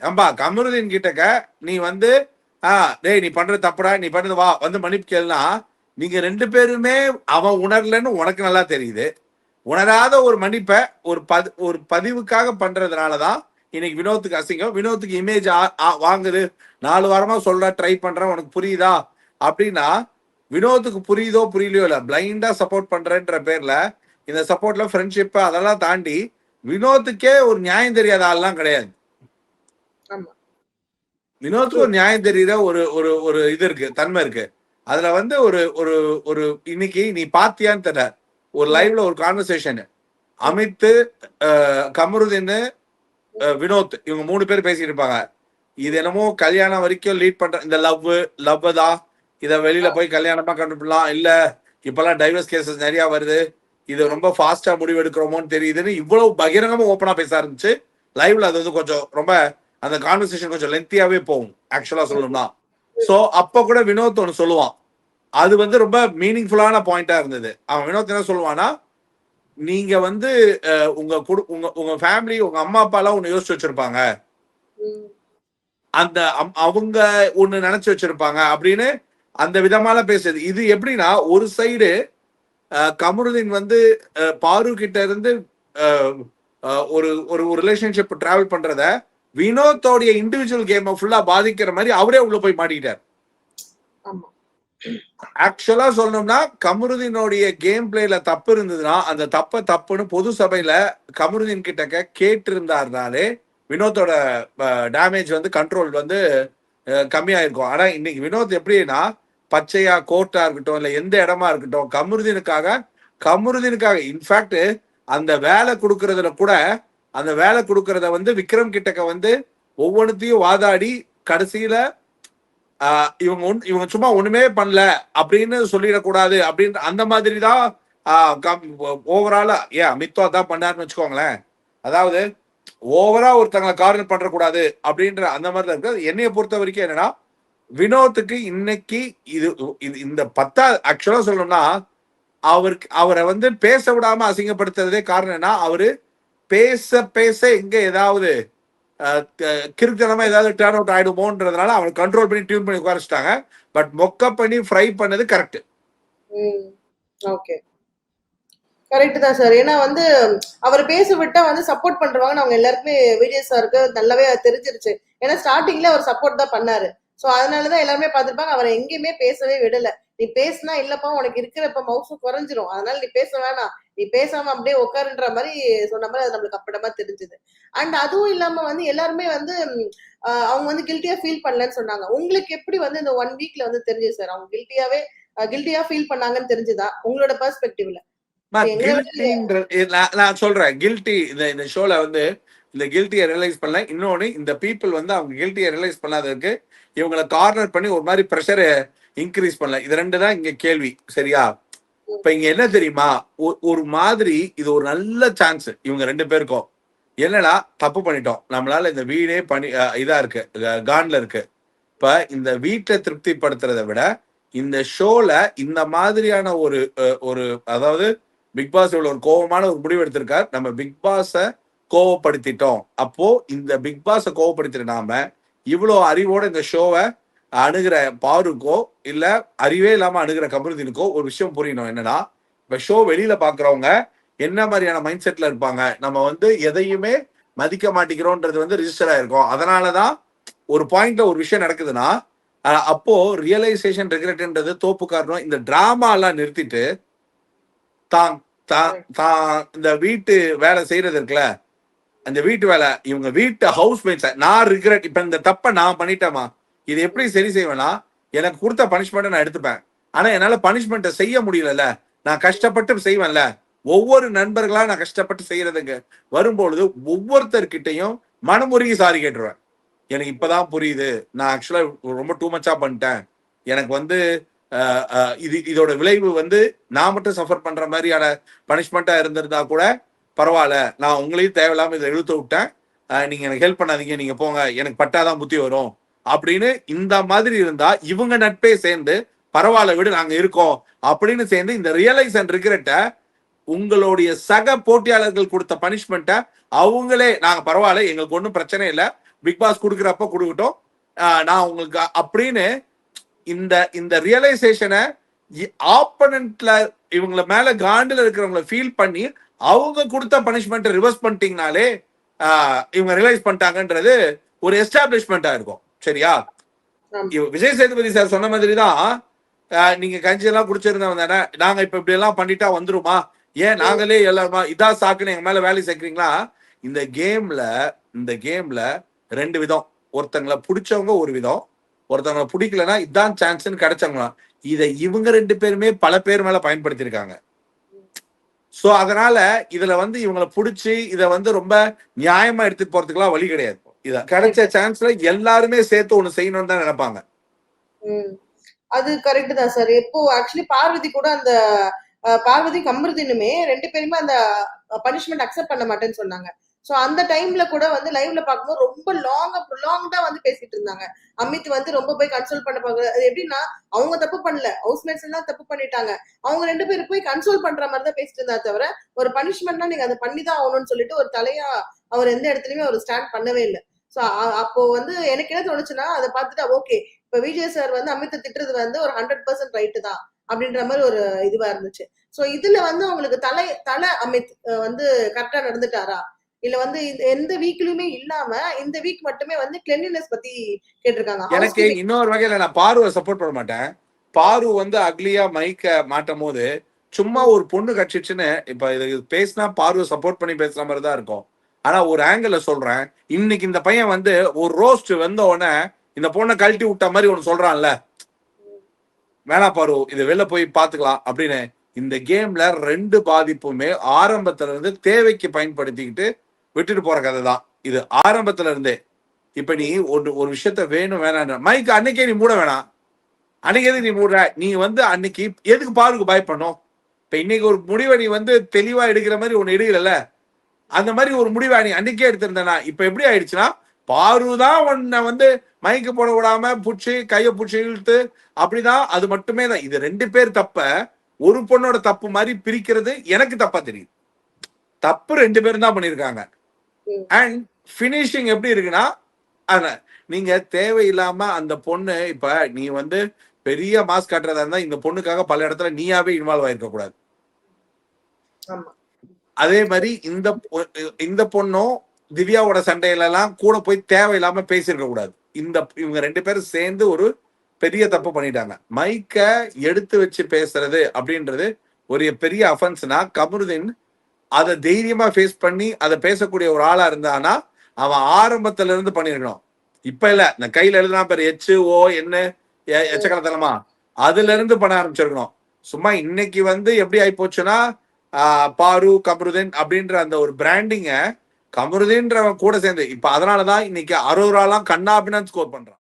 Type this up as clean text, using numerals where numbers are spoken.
ஏம்பா கமருதீன் கிட்டக்க நீ வந்து டேய் நீ பண்றது தப்புடா, நீ பண்றது வா வந்து மன்னிப்பு கேளுனா, நீங்க 2 பேருமே அவன் உணரலன்னு உனக்கு நல்லா தெரியுது. உணராத ஒரு மன்னிப்பை ஒரு பதிவுக்காக பண்றதுனாலதான் இன்னைக்கு வினோத்துக்கு அசிங்கம். வினோத்துக்கு இமேஜ் வாங்குது. 4 வாரமா சொல்ற ட்ரை பண்றேன், உனக்கு புரியுதா அப்படின்னா, வினோத்துக்கு புரியுதோ புரியலையோ இல்ல, பிளைண்டா சப்போர்ட் பண்றேன்ற பேர்ல இந்த சப்போர்ட்ல ஃப்ரெண்ட்ஷிப் அதெல்லாம் தாண்டி வினோத்துக்கே ஒரு நியாயம் தெரியாத ஆள்லாம் கிடையாது. வினோத்துக்கு ஒரு நியாயம் தெரியுற ஒரு ஒரு ஒரு இது இருக்கு, தன்மை இருக்கு. அதுல வந்து ஒரு ஒரு ஒரு இன்னைக்கு நீ பாத்தியான்னு தெரியல, ஒரு லைவ்ல ஒரு கான்வர்சேஷன் அமித், கமருதீன், வினோத் இவங்க 3 பேர் பேசிட்டு இருப்பாங்க. இது என்னமோ கல்யாணம் வரைக்கும் லீட் பண்ற இந்த லவ் தான், இத வெளியில போய் கல்யாணமா கண்டுபிடலாம், இல்ல இப்பெல்லாம் டைவர்ஸ் கேசஸ் நிறைய வருது, இது ரொம்ப ஃபாஸ்டா முடிவு எடுக்கிறோமோன்னு தெரியுதுன்னு இவ்வளவு பகிரங்கமா ஓப்பனா பேச ஆரம்பிச்சு லைவ்ல. அது வந்து கொஞ்சம் ரொம்ப அந்த கான்வர்சேஷன் கொஞ்சம் லென்த்தியாவே போகும் ஆக்சுவலா சொல்லணும்னா. சோ அப்ப கூட வினோத் ஒன்னு சொல்லுவான், அது வந்து ரொம்ப மீனிங்ஃபுல்லான பாயிண்டா இருந்தது. அவன் வினோத் என்ன சொல்லுவானா, நீங்க வந்து உங்க உங்க ஃபேமிலி, உங்க அம்மா அப்பா எல்லாம் ஒண்ணு யோசிச்சு வச்சிருப்பாங்க, அந்த அவங்க ஒண்ணு நினைச்சு வச்சிருப்பாங்க அப்படின்னு அந்த விதமால பேசுது. இது எப்படின்னா, ஒரு சைடு கமருதீன் வந்து பாரு கிட்ட இருந்து ஒரு ஒரு ரிலேஷன்ஷிப் டிராவல் பண்றத வினோத்தோடைய இண்டிவிஜுவல் கேம் ஃபுல்லா பாதிக்கிற மாதிரி அவரே உள்ள போய் மாட்டிக்கிட்டார். ஆக்சுவலா சொல்லணும்னா கமருதீனுடைய கேம் பிளேல தப்பு இருந்ததுன்னா அந்த தப்புன்னு பொது சபையில கமருதீன் கிட்ட கேட்டு இருந்தாருனாலே வினோத்தோட டேமேஜ் வந்து கண்ட்ரோல் வந்து கம்மியாயிருக்கும். ஆனா இன்னைக்கு வினோத் எப்படின்னா, பச்சையா கோர்ட்டா இருக்கட்டும் இல்ல எந்த இடமா இருக்கட்டும், கமருதீனுக்காக இன்ஃபேக்ட் அந்த வேலை கொடுக்கறதுல கூட அந்த வேலை கொடுக்கறத வந்து விக்ரம் கிட்டக்க வந்து ஒவ்வொன்றுத்தையும் வாதாடி கடைசியில இவங்க சும்மா ஒண்ணுமே பண்ணல அப்படின்னு சொல்லிடக்கூடாது அப்படின்ற அந்த மாதிரி தான் ஓவராலா அமித்தோ அதான் பண்ணாருன்னு வச்சுக்கோங்களேன். அதாவது ஓவரா ஒருத்தங்களை கார்னர் பண்ற கூடாது அப்படின்ற அந்த மாதிரி தான் இருக்கு. என்னைய பொறுத்த வரைக்கும் என்னன்னா, வினோத்துக்கு இன்னைக்கு இது இந்த 10 ஆக்சுவலா சொல்லணும்னா அவரை வந்து பேச விடாம அசிங்கப்படுத்துறதே காரணம் என்ன, அவரு பேச பேச எங்க ஏதாவது கிறுத்தனமா ஏதாவது டர்ன் அவுட் ஆயிடுமோன்றதுனால அவனை கண்ட்ரோல் பண்ணி டியூன் பண்ணி உட்காரிச்சிட்டாங்க. பட் மொக்க பண்ணி ஃப்ரை பண்ணது கரெக்ட். ஓகே, கரெக்ட் தான் சார். ஏன்னா வந்து அவர் பேச விட்டா வந்து சப்போர்ட் பண்றவாங்க அவங்க எல்லாருக்குமே விஜய் சாருக்கு நல்லாவே தெரிஞ்சிருச்சு. ஏன்னா ஸ்டார்டிங்ல அவர் சப்போர்ட் தான் பண்ணாரு. சோ அதனாலதான் எல்லாருமே பார்த்திருப்பாங்க, அவரை எங்கேயுமே பேசவே விடல. நீ பேசினா இல்லப்பா உனக்கு இருக்கிறப்ப மவுசு குறைஞ்சிரும், அதனால நீ பேச வேணாம், நீ பேசாம அப்படியே உட்காருன்ற மாதிரி சொன்ன மாதிரி அது நம்மளுக்கு அப்படமா தெரிஞ்சது. அண்ட் அதுவும் இல்லாம வந்து எல்லாருமே வந்து அவங்க வந்து கில்ட்டியா ஃபீல் பண்ணலன்னு சொன்னாங்க. உங்களுக்கு எப்படி வந்து இந்த 1 வீக்ல வந்து தெரிஞ்சது சார் அவங்க கில்ட்டியா ஃபீல் பண்ணாங்கன்னு தெரிஞ்சுதா உங்களோட பெர்ஸ்பெக்டிவ்ல? நான் சொல்றேன், கில்ட்டி இந்த ஷோல வந்து இந்த கில்ட்டியை ரியலைஸ் பண்ணல. இன்னொன்னு, இந்த பீப்புள் வந்து அவங்க கில்ட்டியை ரியலைஸ் பண்ணாததுக்கு இவங்களை கார்னர் பண்ணி ஒரு மாதிரி ப்ரெஷரை இன்க்ரீஸ் பண்ணல. இது 2 தான் இங்க கேள்வி, சரியா? இப்ப இங்க என்ன தெரியுமா, ஒரு மாதிரி இது ஒரு நல்ல சான்ஸ் இவங்க 2 பேருக்கும். என்னன்னா, தப்பு பண்ணிட்டோம், நம்மளால இந்த வீடே இதா இருக்கு, கான்ல இருக்கு. இப்ப இந்த வீட்டை திருப்திப்படுத்துறதை விட இந்த ஷோல இந்த மாதிரியான ஒரு அதாவது பிக் பாஸ் இவ்வளவு ஒரு கோபமான ஒரு முடிவு எடுத்திருக்கார். நம்ம பிக் பாஸ கோவப்படுத்திட்டோம். அப்போ இந்த பிக் பாஸ கோவப்படுத்திட்டு நாம இவ்வளவு அறிவோட இந்த ஷோவை அணுகிற பாருக்கோ இல்ல அறிவே இல்லாம அணுகிற கமருதீனுக்கோ ஒரு விஷயம் புரியணும். என்னன்னா, இப்ப ஷோ வெளியில பாக்குறவங்க என்ன மாதிரியான மைண்ட் செட்ல இருப்பாங்க, நம்ம வந்து எதையுமே மதிக்க மாட்டேங்கிறோன்றது வந்து ரிஜிஸ்டர் ஆயிருக்கும். அதனாலதான் ஒரு பாயிண்ட்ல ஒரு விஷயம் நடக்குதுன்னா அப்போ ரியலைசேஷன் ரெக்ரெட்ன்றது தோப்பு காரணம். இந்த டிராமா எல்லாம் நிறுத்திட்டு இந்த வீட்டு வேலை செய்யறது இருக்குல்ல, அந்த வீட்டு வேலை, இவங்க வீட்டு ஹவுஸ் மேட்ஸ் நான் ரிக்ரெட், இப்ப இந்த தப்ப நான் பண்ணிட்டேமா, இது எப்படி சரி செய்வேன்னா, எனக்கு கொடுத்த பனிஷ்மெண்ட் நான் எடுத்துப்பேன். ஆனா என்னால பனிஷ்மெண்ட்டை செய்ய முடியல, நான் கஷ்டப்பட்டு செய்வேன்ல. ஒவ்வொரு நண்பர்களா நான் கஷ்டப்பட்டு செய்யறதுக்கு வரும்பொழுது ஒவ்வொருத்தர்கிட்டையும் மனமுருகி சாரி கேட்டுருவேன். எனக்கு இப்பதான் புரியுது, நான் ஆக்சுவலா ரொம்ப டூ மச்சா பண்ணிட்டேன். எனக்கு வந்து இதோட விளைவு வந்து நான் மட்டும் சஃபர் பண்ற மாதிரியான பனிஷ்மெண்டா இருந்திருந்தா கூட பரவாயில்ல, நான் உங்களையும் தேவையில்லாம இதை இழுத்து விட்டேன், நீங்க எனக்கு ஹெல்ப் பண்ணாதீங்க, நீங்க போங்க, எனக்கு பட்டாதான் புத்தி வரும் அப்படின்னு இந்த மாதிரி இருந்தா இவங்க நட்பே சேர்ந்து பரவாயில்ல விடு நாங்க இருக்கோம் அப்படின்னு சேர்ந்து இந்த ரியலைஸ் அண்ட் ரிக்ரெட்டை உங்களுடைய சக போட்டியாளர்கள் கொடுத்த பனிஷ்மெண்ட்டை அவங்களே நாங்க பரவாயில்ல எங்களுக்கு ஒன்றும் பிரச்சனை இல்லை பிக் பாஸ் கொடுக்குறப்ப கொடுக்கட்டும், நான் உங்களுக்கு அப்படின்னு இந்த இந்த ரியலைசேஷனை ஆப்பனன்ட்ல இவங்கள மேல காண்டில் இருக்கிறவங்கள ஃபீல் பண்ணி அவங்க கொடுத்த பனிஷ்மெண்ட் ரிவர்ஸ் பண்ணிட்டீங்கனாலே இவங்க ரியலைஸ் பண்ணிட்டாங்கன்றது ஒரு எஸ்டாப்ளிஷ்மெண்டா இருக்கும். சரியா? விஜய் சேதுபதி சார் சொன்ன மாதிரி தான், நீங்க கஞ்சி எல்லாம் குடிச்சிருந்தவங்க தானே, நாங்க இப்ப இப்படி எல்லாம் பண்ணிட்டா வந்துருமா, ஏன் நாங்களே எல்லாருமா இதான் சாக்குன்னு எங்க மேல வேலை சேர்க்கிறீங்களா? இந்த கேம்ல ரெண்டு விதம். ஒருத்தங்களை பிடிச்சவங்க ஒரு விதம், ஒருத்தவங்களை பிடிக்கலன்னா இதான் சான்ஸ்ன்னு கிடைச்சவங்களா. இதை இவங்க ரெண்டு பேருமே பல பேர் மேல பயன்படுத்தியிருக்காங்க. சோ அதனால இதுல வந்து இவங்களை பிடிச்சி இதை வந்து ரொம்ப நியாயமா எடுத்துட்டு போறதுக்குலாம் வழி கிடையாது. இத கிடைச்ச சான்ஸ்ல எல்லாருமே சேர்த்து ஒண்ணு செய்யணும்னு தான் நினைப்பாங்க. அது கரெக்ட் தான் சார். இப்போ ஆக்சுவலி பார்வதி கூட அந்த பார்வதி கமருதீனுமே 2 பேருமே அந்த பனிஷ்மெண்ட் அக்செப்ட் பண்ண மாட்டேன்னு சொன்னாங்க. சோ அந்த டைம்ல கூட வந்து லைவ்ல பார்க்கும்போது ரொம்ப லாங்கா வந்து பேசிட்டு இருந்தாங்க. அமித் வந்து ரொம்ப போய் கன்சோல் பண்ண பாக்குறது. அது எப்படின்னா அவங்க தப்பு பண்ணல, ஹவுஸ்மேட்ஸ் எல்லாம் தப்பு பண்ணிட்டாங்க, அவங்க 2 பேரும் போய் கன்சோல் பண்ற மாதிரி தான் பேசிட்டு இருந்தா தவிர ஒரு பனிஷ்மெண்ட்னா நீங்க அதை பண்ணிதான் ஆகணும்னு சொல்லிட்டு ஒரு தலையா அவர் எந்த இடத்துலயுமே அவர் ஸ்டாண்ட் பண்ணவே இல்லை. சோ அப்போ வந்து எனக்கு என்ன தோணுச்சுன்னா அதை பார்த்துட்டு ஓகே, இப்ப விஜய் சார் வந்து அமித்தை திட்டுறது வந்து ஒரு 100% ரைட்டு தான் அப்படின்ற மாதிரி ஒரு இதுவா இருந்துச்சு. சோ இதுல வந்து அவங்களுக்கு தலை அமித் வந்து கரெக்டா நடந்துட்டாரா, இல்ல வந்து எந்த வீக்லயுமே இல்லாம இந்த வீக் மட்டுமே வந்து கிளென்லினஸ் பத்தி கேட்டிருக்காங்க. எனக்கு இன்னொரு வகையில நான் பாருவை சப்போர்ட் பண்ண மாட்டேன். பாரு வந்து அக்லியா மைக்க மாட்டும் போது சும்மா ஒரு பொண்ணு கட்சிச்சுன்னு இப்ப இது பேசினா பார்வை சப்போர்ட் பண்ணி பேசுற மாதிரி தான் இருக்கும். ஆனா ஒரு ஆங்கிள் சொல்றேன், இன்னைக்கு இந்த பையன் வந்து ஒரு ரோஸ்ட் வந்த உடனே இந்த பொண்ணை கழட்டி விட்ட மாதிரி ஒண்ணு சொல்றான்ல, வேணா பாரு இது வெளில போய் பாத்துக்கலாம் அப்படின்னு. இந்த கேம்ல 2 பாதிப்புமே ஆரம்பத்துல இருந்து தேவைக்கு பயன்படுத்திக்கிட்டு விட்டுட்டு போற கதை தான் இது, ஆரம்பத்துல இருந்தே. இப்ப நீ ஒரு விஷயத்த வேணும் வேணாம் மைக் அன்னைக்கே நீ மூட வேணாம். அன்னைக்கு எதுக்கு நீ மூடுற? நீ வந்து அன்னைக்கு எதுக்கு பாருக்கு பயப்படணும்? இப்ப இன்னைக்கு ஒரு முடிவை நீ வந்து தெளிவா எடுக்கிற மாதிரி ஒண்ணு எடுக்கல, அந்த மாதிரி ஒரு முடிவை நீ அன்னைக்கே எடுத்திருந்தனா இப்ப எப்படி ஆயிடுச்சுன்னா பாருதான் உன்னை வந்து மைக்கு போட விடாம புடிச்சு கைய புடிச்சு இழுத்து அப்படிதான். அது மட்டுமே தான். இது 2 பேர் தப்ப ஒரு பொண்ணோட தப்பு மாதிரி பிரிக்கிறது எனக்கு தப்பா தெரியுது. தப்பு 2 பேரும் தான் பண்ணிருக்காங்க. அண்ட் பினிஷிங் எப்படி இருக்குன்னா, நீங்க தேவையில்லாம அந்த பொண்ணு இப்ப நீ வந்து பெரிய மாஸ் காட்டுறதா இருந்தா இந்த பொண்ணுக்காக பல இடத்துல நீயாவே இன்வால்வ் ஆயிருக்க கூடாது. அதே மாதிரி இந்த பொண்ணும் திவ்யாவோட சண்டையில எல்லாம் கூட போய் தேவையில்லாம பேசியிருக்க கூடாது. இவங்க 2 பேரும் சேர்ந்து ஒரு பெரிய தப்பு பண்ணிட்டாங்க. மைக்க எடுத்து வச்சு பேசுறது அப்படின்றது ஒரு பெரிய அஃபென்ஸ்னா கமருதீன் அதை தைரியமா ஃபேஸ் பண்ணி அதை பேசக்கூடிய ஒரு ஆளா இருந்தானா அவன் ஆரம்பத்துல இருந்து பண்ணிருக்கணும். இப்ப இல்ல, இந்த கையில எழுதுனா பேர் HO என்ன எச்சக்கலத்தனமா அதுல இருந்து பண்ண ஆரம்பிச்சிருக்கணும். சும்மா இன்னைக்கு வந்து எப்படி ஆயி போச்சுன்னா பாரு கமருதீன் அப்படின்ற அந்த ஒரு பிராண்டிங்க கமருதீன்றவன் கூட சேர்ந்து இப்ப அதனாலதான் இன்னைக்கு அரோராலாம் கண்ணாபின்னு ஸ்கோர் பண்றான்.